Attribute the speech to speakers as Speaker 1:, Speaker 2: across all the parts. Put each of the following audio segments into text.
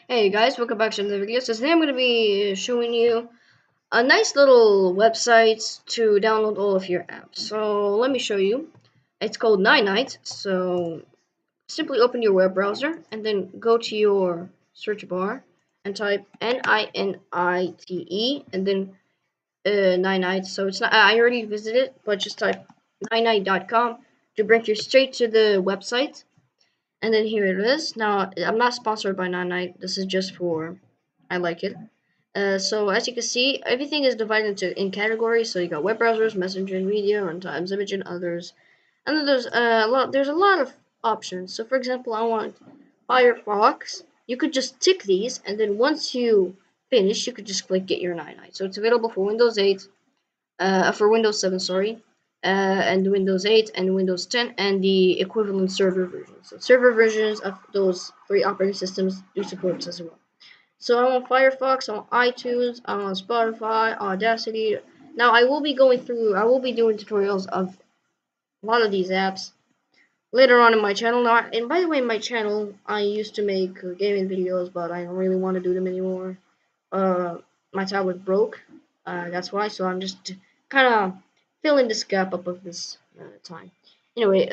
Speaker 1: Hey guys, welcome back to another video. So today I'm going to be showing you a nice little website to download all of your apps. So let me show you. It's called Ninite. So simply open your web browser and then go to your search bar and type Ninite and then Ninite. So it's not. I already visited, but just type ninite.com to bring you straight to the website. And then here it is. Now, I'm not sponsored by Ninite. This is just for, I like it. So as you can see, everything is divided in categories. So you got web browsers, messenger, media, runtimes, image, and others. And then there's a lot. There's a lot of options. So for example, I want Firefox. You could just tick these, and then once you finish, you could just click Get Your Ninite. So it's available for Windows 8, for Windows 7, sorry, and Windows 8 and Windows 10, and the equivalent server versions. So server versions of those three operating systems do support this as well. So I'm on Firefox, I'm on iTunes, I'm on Spotify, Audacity. Now I will be doing tutorials of a lot of these apps later on in my channel. Now, and by the way, my channel, I used to make gaming videos, but I don't really want to do them anymore. Uh, my tablet broke. That's why. So I'm just kind of filling this gap up of this time. Anyway,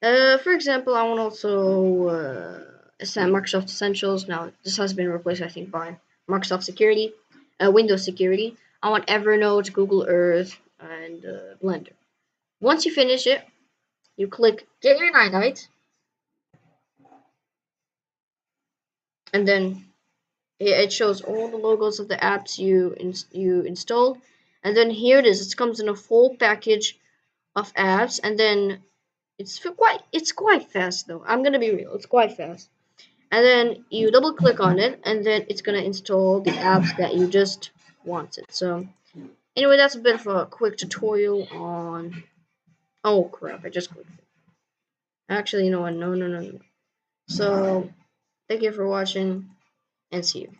Speaker 1: for example, I want also Microsoft Essentials. Now this has been replaced, I think, by Microsoft Security, Windows Security. I want Evernote, Google Earth, and Blender. Once you finish it, you click Get Your Ninite, and then it shows all the logos of the apps you installed, and then here it is. It comes in a full package of apps, and then it's quite fast though. I'm gonna be real, it's quite fast. And then you double click on it, and then it's gonna install the apps that you just wanted. So anyway, that's a bit of a quick tutorial on. Oh crap! I just clicked it. Actually, you know what? No. So thank you for watching, and see you.